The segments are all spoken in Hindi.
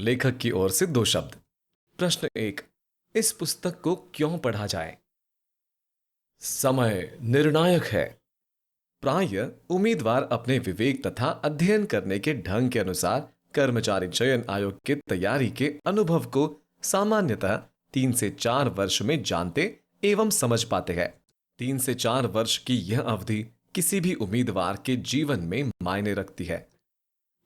लेखक की ओर से दो शब्द। प्रश्न एक, इस पुस्तक को क्यों पढ़ा जाए? समय निर्णायक है। प्रायः उम्मीदवार अपने विवेक तथा अध्ययन करने के ढंग के अनुसार कर्मचारी चयन आयोग की तैयारी के अनुभव को सामान्यतः 3 से 4 वर्ष में जानते एवं समझ पाते हैं। 3 से 4 वर्ष की यह अवधि किसी भी उम्मीदवार के जीवन में मायने रखती है।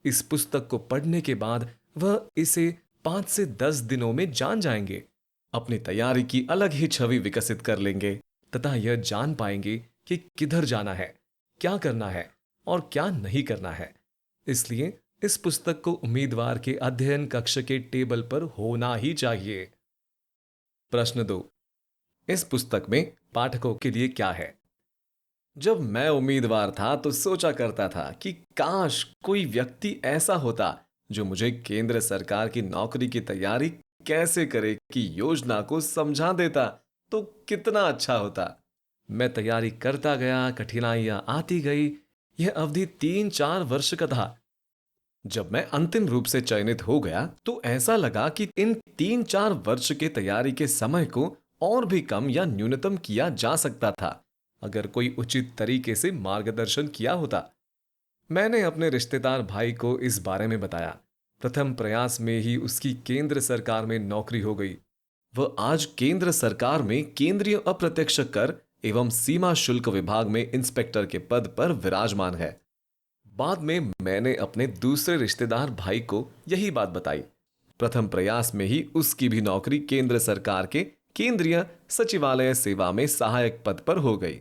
इस पुस्तक को पढ़ने के बाद वह इसे 5 से 10 दिनों में जान जाएंगे। अपनी तैयारी की अलग ही छवि विकसित कर लेंगे तथा यह जान पाएंगे कि किधर जाना है, क्या करना है और क्या नहीं करना है। इसलिए इस पुस्तक को उम्मीदवार के अध्ययन कक्ष के टेबल पर होना ही चाहिए। प्रश्न दो, इस पुस्तक में पाठकों के लिए क्या है? जब मैं उम्मीदवार था तो सोचा करता था कि काश कोई व्यक्ति ऐसा होता जो मुझे केंद्र सरकार की नौकरी की तैयारी कैसे करे की योजना को समझा देता तो कितना अच्छा होता। मैं तैयारी करता गया, कठिनाइयां आती गई। यह अवधि 3-4 वर्ष का था। जब मैं अंतिम रूप से चयनित हो गया तो ऐसा लगा कि इन 3-4 वर्ष के तैयारी के समय को और भी कम या न्यूनतम किया जा सकता था अगर कोई उचित तरीके से मार्गदर्शन किया होता। मैंने अपने रिश्तेदार भाई को इस बारे में बताया। प्रथम प्रयास में ही उसकी केंद्र सरकार में नौकरी हो गई। वह आज केंद्र सरकार में केंद्रीय अप्रत्यक्ष कर एवं सीमा शुल्क विभाग में इंस्पेक्टर के पद पर विराजमान है। बाद में मैंने अपने दूसरे रिश्तेदार भाई को यही बात बताई। प्रथम प्रयास में ही उसकी भी नौकरी केंद्र सरकार के केंद्रीय सचिवालय सेवा में सहायक पद पर हो गई।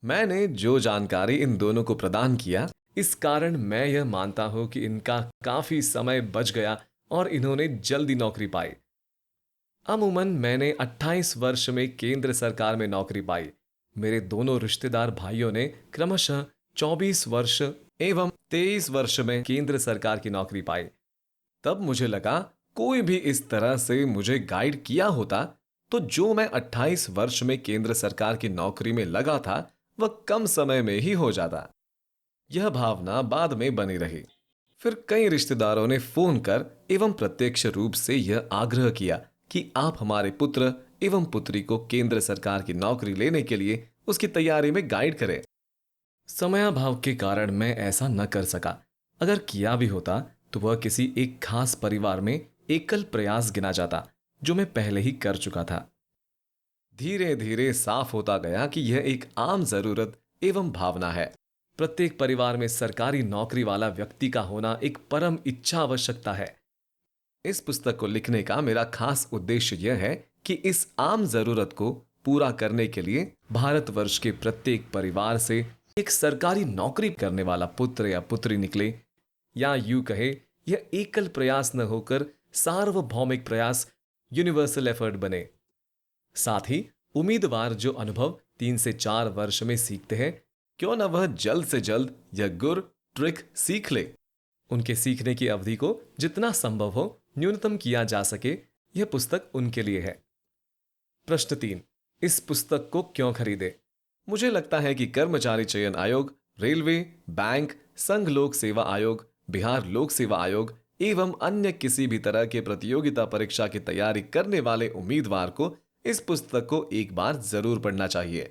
मैंने जो जानकारी इन दोनों को प्रदान किया, इस कारण मैं यह मानता हूं कि इनका काफी समय बच गया और इन्होंने जल्दी नौकरी पाई। अमूमन मैंने 28 वर्ष में केंद्र सरकार में नौकरी पाई। मेरे दोनों रिश्तेदार भाइयों ने क्रमशः 24 वर्ष एवं 23 वर्ष में केंद्र सरकार की नौकरी पाई। तब मुझे लगा कोई भी इस तरह से मुझे गाइड किया होता तो जो मैं 28 वर्ष में केंद्र सरकार की नौकरी में लगा था वह कम समय में ही हो जाता। यह भावना बाद में बनी रही। फिर कई रिश्तेदारों ने फोन कर एवं प्रत्यक्ष रूप से यह आग्रह किया कि आप हमारे पुत्र एवं पुत्री को केंद्र सरकार की नौकरी लेने के लिए उसकी तैयारी में गाइड करें। समयाभाव के कारण मैं ऐसा न कर सका। अगर किया भी होता तो वह किसी एक खास परिवार में एकल प्रयास गिना जाता जो मैं पहले ही कर चुका था। धीरे धीरे साफ होता गया कि यह एक आम जरूरत एवं भावना है। प्रत्येक परिवार में सरकारी नौकरी वाला व्यक्ति का होना एक परम इच्छा आवश्यकता है। इस पुस्तक को लिखने का मेरा खास उद्देश्य यह है कि इस आम जरूरत को पूरा करने के लिए भारतवर्ष के प्रत्येक परिवार से एक सरकारी नौकरी करने वाला पुत्र या पुत्री निकले, या यूं कहे यह एकल प्रयास न होकर सार्वभौमिक प्रयास, यूनिवर्सल एफर्ट बने। साथ ही उम्मीदवार जो अनुभव 3 से 4 वर्ष में सीखते हैं, क्यों न वह जल्द से जल्द यह गुर ट्रिक सीख ले। उनके सीखने की अवधि को जितना संभव हो न्यूनतम किया जा सके, यह पुस्तक उनके लिए है। प्रश्न 3, इस पुस्तक को क्यों खरीदे? मुझे लगता है कि कर्मचारी चयन आयोग, रेलवे, बैंक, संघ लोक सेवा आयोग, बिहार लोक सेवा आयोग एवं अन्य किसी भी तरह के प्रतियोगिता परीक्षा की तैयारी करने वाले उम्मीदवार को इस पुस्तक को एक बार जरूर पढ़ना चाहिए।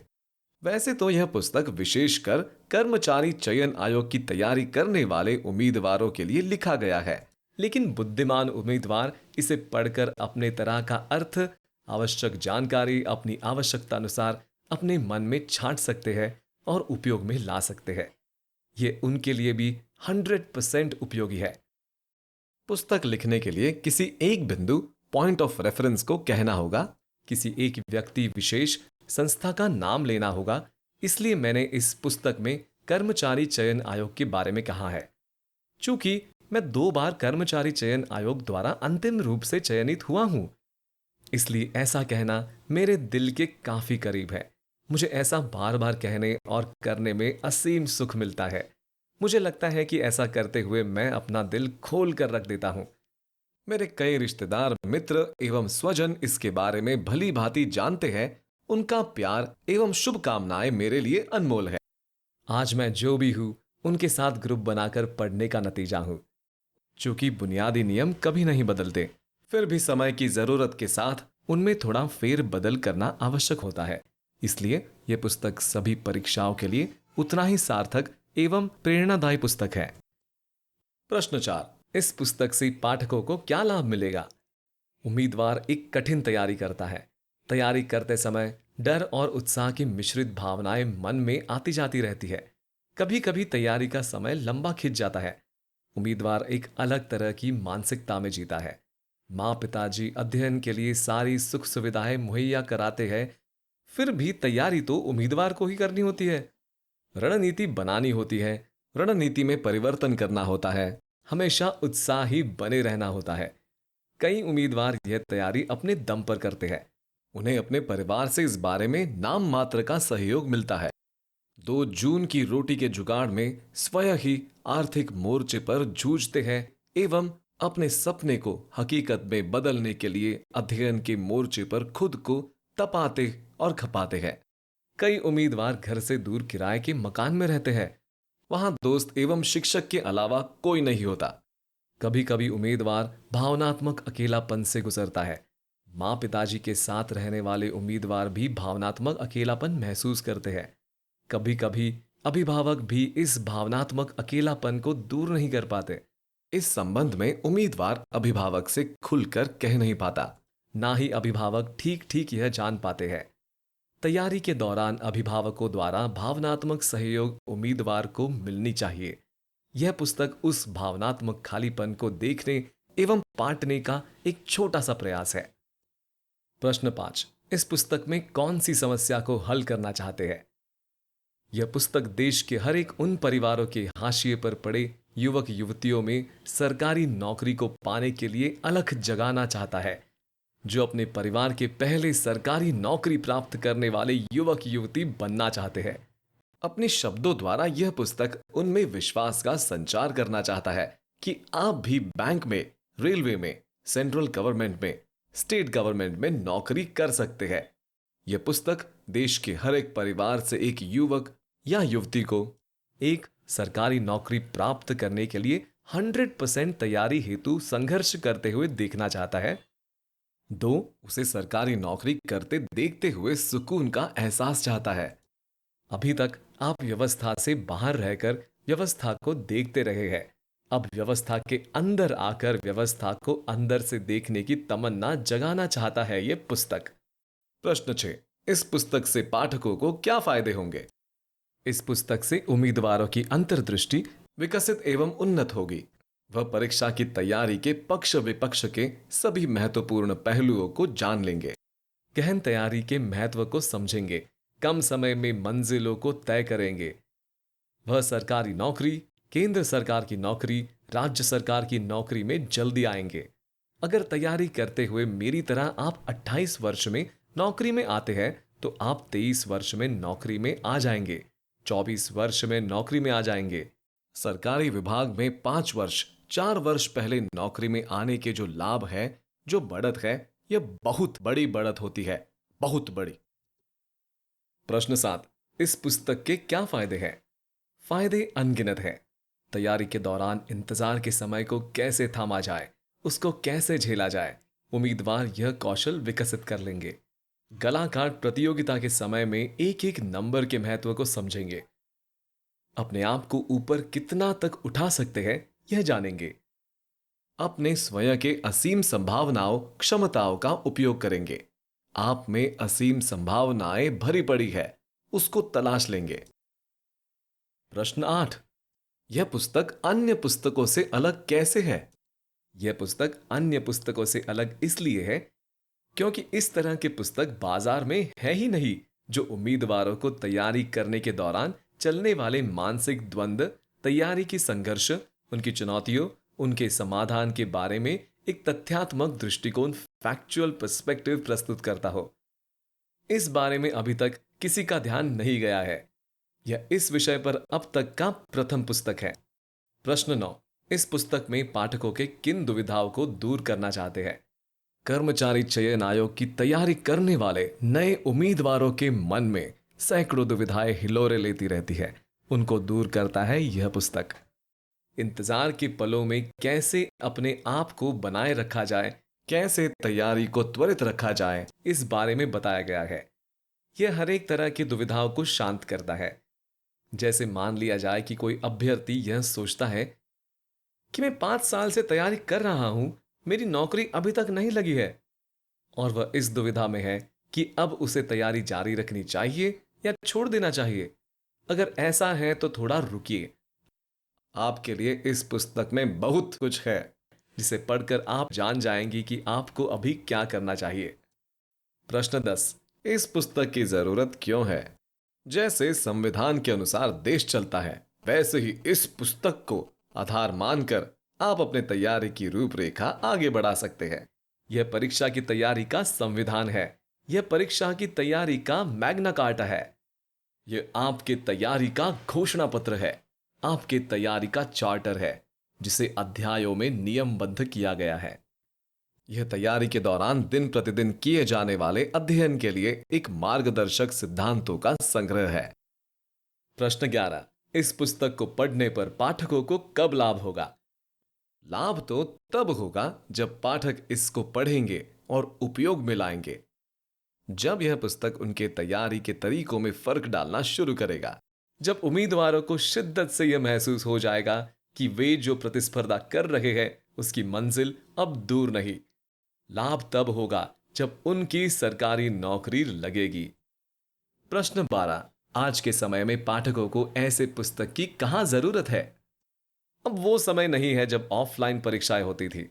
वैसे तो यह पुस्तक विशेषकर कर्मचारी चयन आयोग की तैयारी करने वाले उम्मीदवारों के लिए लिखा गया है, लेकिन बुद्धिमान उम्मीदवार इसे पढ़कर अपने तरह का अर्थ, आवश्यक जानकारी अपनी आवश्यकता अनुसार अपने मन में छांट सकते हैं और उपयोग में ला सकते हैं। यह उनके लिए भी 100% उपयोगी है। पुस्तक लिखने के लिए किसी एक बिंदु, पॉइंट ऑफ रेफरेंस को कहना होगा, किसी एक व्यक्ति विशेष, संस्था का नाम लेना होगा। इसलिए मैंने इस पुस्तक में कर्मचारी चयन आयोग के बारे में कहा है। चूंकि मैं 2 बार कर्मचारी चयन आयोग द्वारा अंतिम रूप से चयनित हुआ हूं, इसलिए ऐसा कहना मेरे दिल के काफी करीब है। मुझे ऐसा बार बार कहने और करने में असीम सुख मिलता है। मुझे लगता है कि ऐसा करते हुए मैं अपना दिल खोल कर रख देता हूं। मेरे कई रिश्तेदार, मित्र एवं स्वजन इसके बारे में भली भांति जानते हैं। उनका प्यार एवं शुभकामनाएं मेरे लिए अनमोल है। आज मैं जो भी हूं, उनके साथ ग्रुप बनाकर पढ़ने का नतीजा हूं। चूंकि बुनियादी नियम कभी नहीं बदलते, फिर भी समय की जरूरत के साथ उनमें थोड़ा फेर बदल करना आवश्यक होता है। इसलिए यह पुस्तक सभी परीक्षाओं के लिए उतना ही सार्थक एवं प्रेरणादायी पुस्तक है। प्रश्न 4, इस पुस्तक से पाठकों को क्या लाभ मिलेगा? उम्मीदवार एक कठिन तैयारी करता है। तैयारी करते समय डर और उत्साह की मिश्रित भावनाएं मन में आती जाती रहती है। कभी कभी तैयारी का समय लंबा खिंच जाता है। उम्मीदवार एक अलग तरह की मानसिकता में जीता है। माँ पिताजी अध्ययन के लिए सारी सुख सुविधाएं मुहैया कराते हैं, फिर भी तैयारी तो उम्मीदवार को ही करनी होती है। रणनीति बनानी होती है, रणनीति में परिवर्तन करना होता है, हमेशा उत्साही बने रहना होता है। कई उम्मीदवार यह तैयारी अपने दम पर करते हैं। उन्हें अपने परिवार से इस बारे में नाम मात्र का सहयोग मिलता है। 2 जून की रोटी के जुगाड़ में स्वयं ही आर्थिक मोर्चे पर जूझते हैं एवं अपने सपने को हकीकत में बदलने के लिए अध्ययन के मोर्चे पर खुद को तपाते और खपाते हैं। कई उम्मीदवार घर से दूर किराए के मकान में रहते हैं। वहां दोस्त एवं शिक्षक के अलावा कोई नहीं होता। कभी कभी उम्मीदवार भावनात्मक अकेलापन से गुजरता है। माँ पिताजी के साथ रहने वाले उम्मीदवार भी भावनात्मक अकेलापन महसूस करते हैं। कभी कभी अभिभावक भी इस भावनात्मक अकेलापन को दूर नहीं कर पाते। इस संबंध में उम्मीदवार अभिभावक से खुलकर कह नहीं पाता, ना ही अभिभावक ठीक ठीक यह जान पाते हैं। तैयारी के दौरान अभिभावकों द्वारा भावनात्मक सहयोग उम्मीदवार को मिलनी चाहिए। यह पुस्तक उस भावनात्मक खालीपन को देखने एवं पाटने का एक छोटा सा प्रयास है। प्रश्न 5, इस पुस्तक में कौन सी समस्या को हल करना चाहते हैं? यह पुस्तक देश के हर एक उन परिवारों के हाशिए पर पड़े युवक युवतियों में सरकारी नौकरी को पाने के लिए अलख जगाना चाहता है। जो अपने परिवार के पहले सरकारी नौकरी प्राप्त करने वाले युवक युवती बनना चाहते हैं। अपने शब्दों द्वारा यह पुस्तक उनमें विश्वास का संचार करना चाहता है कि आप भी बैंक में, रेलवे में, सेंट्रल गवर्नमेंट में, स्टेट गवर्नमेंट में नौकरी कर सकते हैं। यह पुस्तक देश के हर एक परिवार से एक युवक या युवती को एक सरकारी नौकरी प्राप्त करने के लिए 100% तैयारी हेतु संघर्ष करते हुए देखना चाहता है। 2, उसे सरकारी नौकरी करते देखते हुए सुकून का एहसास चाहता है। अभी तक आप व्यवस्था से बाहर रहकर व्यवस्था को देखते रहे हैं। अब व्यवस्था के अंदर आकर व्यवस्था को अंदर से देखने की तमन्ना जगाना चाहता है यह पुस्तक। प्रश्न 6, इस पुस्तक से पाठकों को क्या फायदे होंगे? इस पुस्तक से उम्मीदवारों की अंतर्दृष्टि विकसित एवं उन्नत होगी। वह परीक्षा की तैयारी के पक्ष विपक्ष के सभी महत्वपूर्ण पहलुओं को जान लेंगे। गहन तैयारी के महत्व को समझेंगे। कम समय में मंजिलों को तय करेंगे। वह सरकारी नौकरी, केंद्र सरकार की नौकरी, राज्य सरकार की नौकरी में जल्दी आएंगे। अगर तैयारी करते हुए मेरी तरह आप 28 वर्ष में नौकरी में आते हैं तो आप 23 वर्ष में नौकरी में आ जाएंगे, 24 वर्ष में नौकरी में आ जाएंगे। सरकारी विभाग में 5 वर्ष, 4 वर्ष पहले नौकरी में आने के जो लाभ है, जो बढ़त है, यह बहुत बड़ी बढ़त होती है, बहुत बड़ी। प्रश्न 7, इस पुस्तक के क्या फायदे हैं? फायदे अनगिनत हैं। तैयारी के दौरान इंतजार के समय को कैसे थामा जाए, उसको कैसे झेला जाए, उम्मीदवार यह कौशल विकसित कर लेंगे। गलाकाट प्रतियोगिता के समय में एक एक नंबर के महत्व को समझेंगे। अपने आप को ऊपर कितना तक उठा सकते हैं यह जानेंगे। अपने स्वयं के असीम संभावनाओं, क्षमताओं का उपयोग करेंगे। आप में असीम संभावनाएं भरी पड़ी है, उसको तलाश लेंगे। प्रश्न 8, यह पुस्तक अन्य पुस्तकों से अलग कैसे है? यह पुस्तक अन्य पुस्तकों से अलग इसलिए है क्योंकि इस तरह की पुस्तक बाजार में है ही नहीं, जो उम्मीदवारों को तैयारी करने के दौरान चलने वाले मानसिक द्वंद्व, तैयारी की संघर्ष, उनकी चुनौतियों, उनके समाधान के बारे में एक तथ्यात्मक दृष्टिकोण, फैक्चुअल पर्सपेक्टिव प्रस्तुत करता हो। इस बारे में अभी तक किसी का ध्यान नहीं गया है। यह इस विषय पर अब तक का प्रथम पुस्तक है। प्रश्न 9, इस पुस्तक में पाठकों के किन दुविधाओं को दूर करना चाहते हैं? कर्मचारी चयन आयोग की तैयारी करने वाले नए उम्मीदवारों के मन में सैकड़ों दुविधाएं हिलोरे लेती रहती है, उनको दूर करता है यह पुस्तक। इंतजार के पलों में कैसे अपने आप को बनाए रखा जाए, कैसे तैयारी को त्वरित रखा जाए, इस बारे में बताया गया है। यह हर एक तरह की दुविधाओं को शांत करता है। जैसे मान लिया जाए कि कोई अभ्यर्थी यह सोचता है कि मैं 5 साल से तैयारी कर रहा हूं, मेरी नौकरी अभी तक नहीं लगी है, और वह इस दुविधा में है कि अब उसे तैयारी जारी रखनी चाहिए या छोड़ देना चाहिए। अगर ऐसा है तो थोड़ा रुकिए। आपके लिए इस पुस्तक में बहुत कुछ है, जिसे पढ़कर आप जान जाएंगी कि आपको अभी क्या करना चाहिए। प्रश्न 10। इस पुस्तक की जरूरत क्यों है? जैसे संविधान के अनुसार देश चलता है, वैसे ही इस पुस्तक को आधार मानकर आप अपने तैयारी की रूपरेखा आगे बढ़ा सकते हैं। यह परीक्षा की तैयारी का संविधान है। यह परीक्षा की तैयारी का मैग्ना कार्टा है। यह आपके तैयारी का घोषणा पत्र है, आपके तैयारी का चार्टर है, जिसे अध्यायों में नियमबद्ध किया गया है। यह तैयारी के दौरान दिन प्रतिदिन किए जाने वाले अध्ययन के लिए एक मार्गदर्शक सिद्धांतों का संग्रह है। प्रश्न 11। इस पुस्तक को पढ़ने पर पाठकों को कब लाभ होगा? लाभ तो तब होगा जब पाठक इसको पढ़ेंगे और उपयोग में लाएंगे। जब यह पुस्तक उनके तैयारी के तरीकों में फर्क डालना शुरू करेगा, जब उम्मीदवारों को शिद्दत से यह महसूस हो जाएगा कि वे जो प्रतिस्पर्धा कर रहे हैं उसकी मंजिल अब दूर नहीं। लाभ तब होगा जब उनकी सरकारी नौकरी लगेगी। प्रश्न 12। आज के समय में पाठकों को ऐसे पुस्तक की कहां जरूरत है? अब वो समय नहीं है जब ऑफलाइन परीक्षाएं होती थी।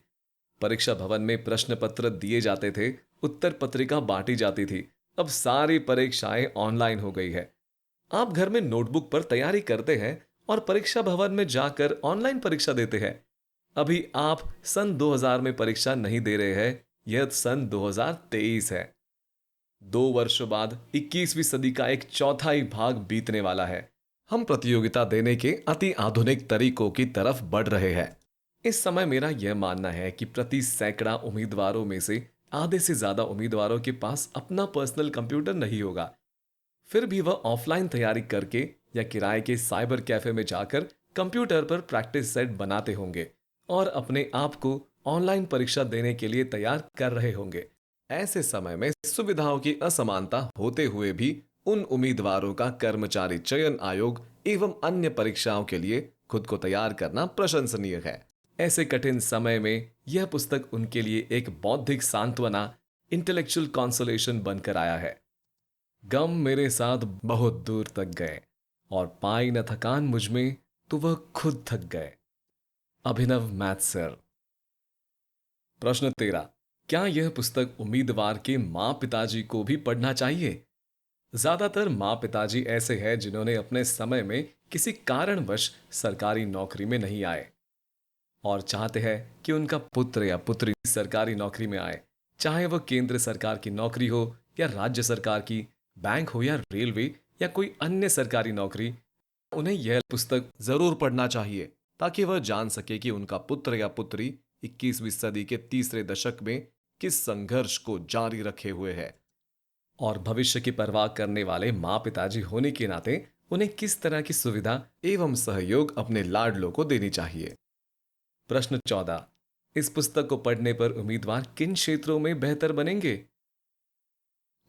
परीक्षा भवन में प्रश्न पत्र दिए जाते थे, उत्तर पत्रिका बांटी जाती थी। अब सारी परीक्षाएं ऑनलाइन हो गई है। आप घर में नोटबुक पर तैयारी करते हैं और परीक्षा भवन में जाकर ऑनलाइन परीक्षा देते हैं। अभी आप सन 2000 में परीक्षा नहीं दे रहे हैं, यह सन 2023 है। 2 वर्षों बाद 21वीं सदी का एक चौथाई भाग बीतने वाला है। हम प्रतियोगिता देने के अति आधुनिक तरीकों की तरफ बढ़ रहे हैं। इस समय मेरा यह मानना है कि प्रति सैकड़ा उम्मीदवारों में से आधे से ज्यादा उम्मीदवारों के पास अपना पर्सनल कंप्यूटर नहीं होगा। फिर भी वह ऑफलाइन तैयारी करके या किराए के साइबर कैफे में जाकर कंप्यूटर पर प्रैक्टिस सेट बनाते होंगे और अपने आप को ऑनलाइन परीक्षा देने के लिए तैयार कर रहे होंगे। ऐसे समय में सुविधाओं की असमानता होते हुए भी उन उम्मीदवारों का कर्मचारी चयन आयोग एवं अन्य परीक्षाओं के लिए खुद को तैयार करना प्रशंसनीय है। ऐसे कठिन समय में यह पुस्तक उनके लिए एक बौद्धिक सांत्वना, इंटेलेक्चुअल कॉन्सोलेशन बनकर आया है। गम मेरे साथ बहुत दूर तक गए और पाई न थकान मुझ में तो वह खुद थक गए। अभिनव मैथ सर। प्रश्न 13। क्या यह पुस्तक उम्मीदवार के माँ पिताजी को भी पढ़ना चाहिए? ज्यादातर माँ पिताजी ऐसे हैं जिन्होंने अपने समय में किसी कारणवश सरकारी नौकरी में नहीं आए और चाहते हैं कि उनका पुत्र या पुत्री सरकारी नौकरी में आए, चाहे वह केंद्र सरकार की नौकरी हो या राज्य सरकार की, बैंक हो या रेलवे या कोई अन्य सरकारी नौकरी। उन्हें यह पुस्तक जरूर पढ़ना चाहिए ताकि वह जान सके कि उनका पुत्र या पुत्री 21वीं सदी के तीसरे दशक में किस संघर्ष को जारी रखे हुए है और भविष्य की परवाह करने वाले माँ पिताजी होने के नाते उन्हें किस तरह की सुविधा एवं सहयोग अपने लाडलों को देनी चाहिए। प्रश्न 14। इस पुस्तक को पढ़ने पर उम्मीदवार किन क्षेत्रों में बेहतर बनेंगे?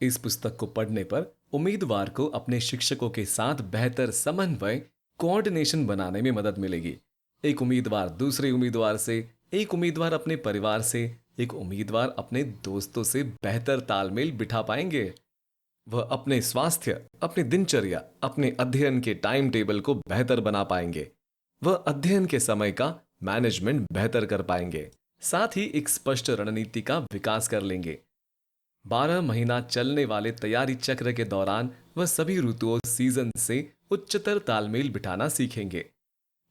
इस पुस्तक को पढ़ने पर उम्मीदवार को अपने शिक्षकों के साथ बेहतर समन्वय, कोऑर्डिनेशन बनाने में मदद मिलेगी। एक उम्मीदवार दूसरे उम्मीदवार से, एक उम्मीदवार अपने परिवार से, एक उम्मीदवार अपने दोस्तों से बेहतर तालमेल बिठा पाएंगे। वह अपने स्वास्थ्य, अपनी दिनचर्या, अपने अध्ययन के टाइम टेबल को बेहतर बना पाएंगे। वह अध्ययन के समय का मैनेजमेंट बेहतर कर पाएंगे। साथ ही एक स्पष्ट रणनीति का विकास कर लेंगे। 12 महीना चलने वाले तैयारी चक्र के दौरान वह सभी ऋतुओं सीजन से उच्चतर तालमेल बिठाना सीखेंगे।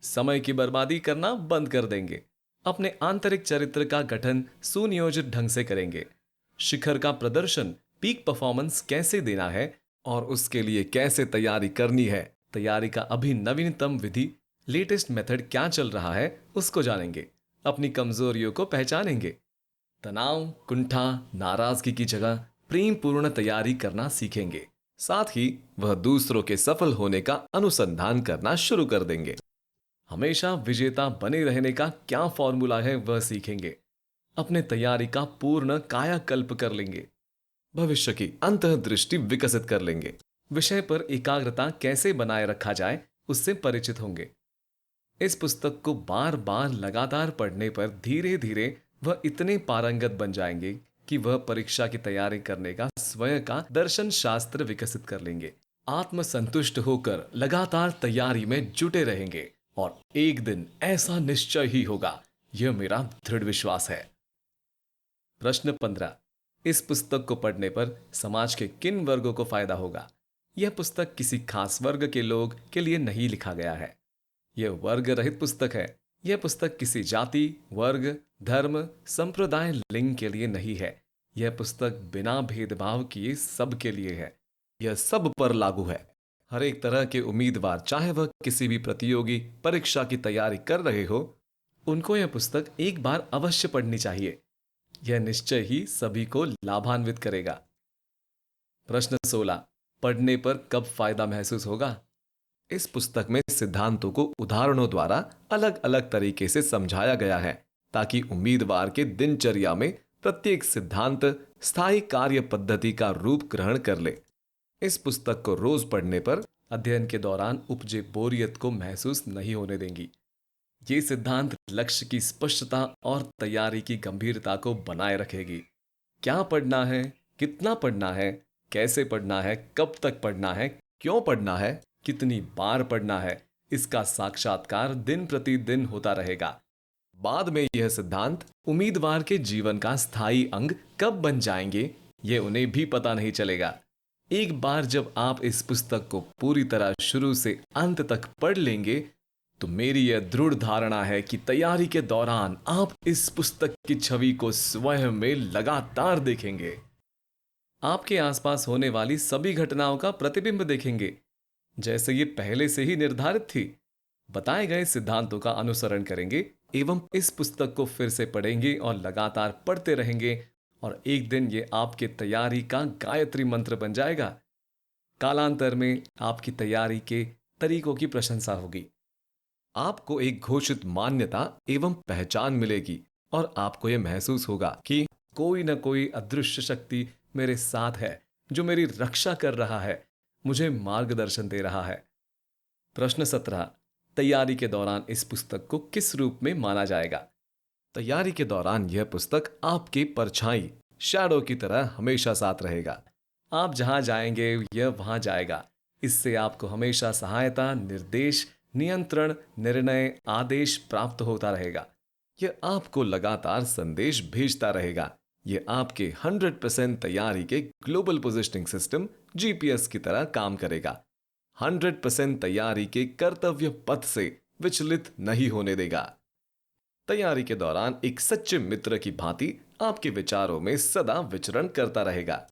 समय की बर्बादी करना बंद कर देंगे। अपने आंतरिक चरित्र का गठन सुनियोजित ढंग से करेंगे। शिखर का प्रदर्शन, पीक परफॉर्मेंस कैसे देना है और उसके लिए कैसे तैयारी करनी है, तैयारी का अभी नवीनतम विधि, लेटेस्ट मेथड क्या चल रहा है उसको जानेंगे। अपनी कमजोरियों को पहचानेंगे। तनाव, कुंठा, नाराजगी की जगह प्रेम पूर्ण तैयारी करना सीखेंगे। साथ ही वह दूसरों के सफल होने का अनुसंधान करना शुरू कर देंगे। हमेशा विजेता बने रहने का क्या फॉर्मूला है वह सीखेंगे। अपने तैयारी का पूर्ण कायाकल्प कर लेंगे। भविष्य की अंतर्दृष्टि विकसित कर लेंगे। विषय पर एकाग्रता कैसे बनाए रखा जाए उससे परिचित होंगे। इस पुस्तक को बार बार लगातार पढ़ने पर धीरे धीरे वह इतने पारंगत बन जाएंगे कि वह परीक्षा की तैयारी करने का स्वयं का दर्शन शास्त्र विकसित कर लेंगे। आत्मसंतुष्ट होकर लगातार तैयारी में जुटे रहेंगे और एक दिन ऐसा निश्चय ही होगा, यह मेरा दृढ़ विश्वास है। प्रश्न 15। इस पुस्तक को पढ़ने पर समाज के किन वर्गों को फायदा होगा? यह पुस्तक किसी खास वर्ग के लोग के लिए नहीं लिखा गया है। यह वर्ग रहित पुस्तक है। यह पुस्तक किसी जाति, वर्ग, धर्म, संप्रदाय, लिंग के लिए नहीं है। यह पुस्तक बिना भेदभाव किए सबके लिए है। यह सब पर लागू है। हर एक तरह के उम्मीदवार, चाहे वह किसी भी प्रतियोगी परीक्षा की तैयारी कर रहे हो, उनको यह पुस्तक एक बार अवश्य पढ़नी चाहिए। यह निश्चय ही सभी को लाभान्वित करेगा। प्रश्न 16। पढ़ने पर कब फायदा महसूस होगा? इस पुस्तक में सिद्धांतों को उदाहरणों द्वारा अलग अलग तरीके से समझाया गया है ताकि उम्मीदवार के दिनचर्या में प्रत्येक सिद्धांत स्थायी कार्य पद्धति का रूप ग्रहण कर ले। इस पुस्तक को रोज पढ़ने पर अध्ययन के दौरान उपजे बोरियत को महसूस नहीं होने देंगी। ये सिद्धांत लक्ष्य की स्पष्टता और तैयारी की गंभीरता को बनाए रखेगी। क्या पढ़ना है, कितना पढ़ना है, कैसे पढ़ना है, कब तक पढ़ना है, क्यों पढ़ना है, कितनी बार पढ़ना है, इसका साक्षात्कार दिन प्रतिदिन होता रहेगा। बाद में यह सिद्धांत उम्मीदवार के जीवन का स्थायी अंग कब बन जाएंगे, ये उन्हें भी पता नहीं चलेगा। एक बार जब आप इस पुस्तक को पूरी तरह शुरू से अंत तक पढ़ लेंगे तो मेरी यह दृढ़ धारणा है कि तैयारी के दौरान आप इस पुस्तक की छवि को स्वयं में लगातार देखेंगे। आपके आसपास होने वाली सभी घटनाओं का प्रतिबिंब देखेंगे, जैसे ये पहले से ही निर्धारित थी। बताए गए सिद्धांतों का अनुसरण करेंगे एवं इस पुस्तक को फिर से पढ़ेंगे और लगातार पढ़ते रहेंगे और एक दिन ये आपके तैयारी का गायत्री मंत्र बन जाएगा। कालांतर में आपकी तैयारी के तरीकों की प्रशंसा होगी। आपको एक घोषित मान्यता एवं पहचान मिलेगी और आपको यह महसूस होगा कि कोई न कोई अदृश्य शक्ति मेरे साथ है, जो मेरी रक्षा कर रहा है, मुझे मार्गदर्शन दे रहा है। प्रश्न 17। तैयारी के दौरान इस पुस्तक को किस रूप में माना जाएगा? तैयारी के दौरान यह पुस्तक आपकी परछाई, शैडो की तरह हमेशा साथ रहेगा। आप जहां जाएंगे यह वहां जाएगा। इससे आपको हमेशा सहायता, निर्देश, नियंत्रण, निर्णय, आदेश प्राप्त होता रहेगा। यह आपको लगातार संदेश भेजता रहेगा। यह आपके 100% तैयारी के ग्लोबल पोजिशनिंग सिस्टम जीपीएस की तरह काम करेगा। 100% तैयारी के कर्तव्य पथ से विचलित नहीं होने देगा। तैयारी के दौरान एक सच्चे मित्र की भांति आपके विचारों में सदा विचरण करता रहेगा।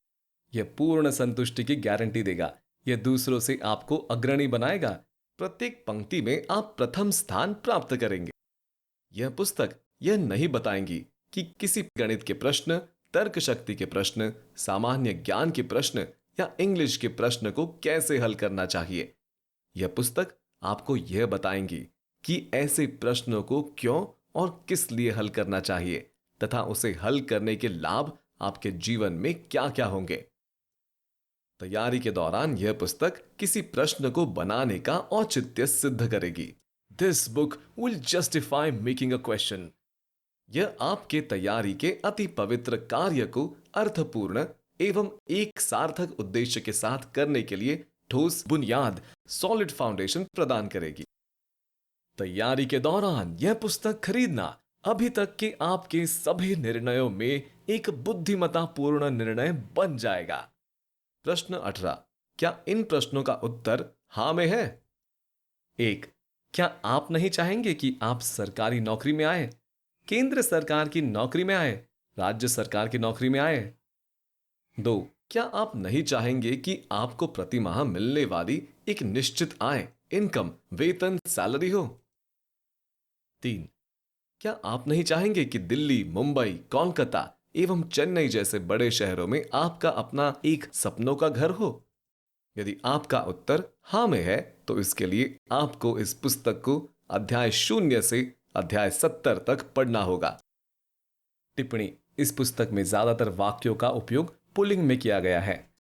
यह पूर्ण संतुष्टि की गारंटी देगा। यह दूसरों से आपको अग्रणी बनाएगा। प्रत्येक पंक्ति में आप प्रथम स्थान प्राप्त करेंगे। यह पुस्तक यह नहीं बताएंगी कि किसी गणित के प्रश्न, तर्क शक्ति के प्रश्न, सामान्य ज्ञान के प्रश्न या इंग्लिश के प्रश्न को कैसे हल करना चाहिए। यह पुस्तक आपको यह बताएंगी कि ऐसे प्रश्नों को क्यों और किस लिए हल करना चाहिए तथा उसे हल करने के लाभ आपके जीवन में क्या क्या होंगे। तैयारी के दौरान यह पुस्तक किसी प्रश्न को बनाने का औचित्य सिद्ध करेगी। This book will justify making a question. यह आपके तैयारी के अति पवित्र कार्य को अर्थपूर्ण एवं एक सार्थक उद्देश्य के साथ करने के लिए ठोस बुनियाद, सॉलिड फाउंडेशन प्रदान करेगी। तैयारी के दौरान यह पुस्तक खरीदना अभी तक के आपके सभी निर्णयों में एक बुद्धिमत्तापूर्ण निर्णय बन जाएगा। प्रश्न 18। क्या इन प्रश्नों का उत्तर हां में है? 1। क्या आप नहीं चाहेंगे कि आप सरकारी नौकरी में आए, केंद्र सरकार की नौकरी में आए, राज्य सरकार की नौकरी में आए? 2। क्या आप नहीं चाहेंगे कि आपको प्रति माह मिलने वाली एक निश्चित आय, इनकम, वेतन, सैलरी हो? 3। क्या आप नहीं चाहेंगे कि दिल्ली, मुंबई, कोलकाता एवं चेन्नई जैसे बड़े शहरों में आपका अपना एक सपनों का घर हो? यदि आपका उत्तर हां में है तो इसके लिए आपको इस पुस्तक को अध्याय 0 से अध्याय 70 तक पढ़ना होगा। टिप्पणी: इस पुस्तक में ज्यादातर वाक्यों का उपयोग पुल्लिंग में किया गया है।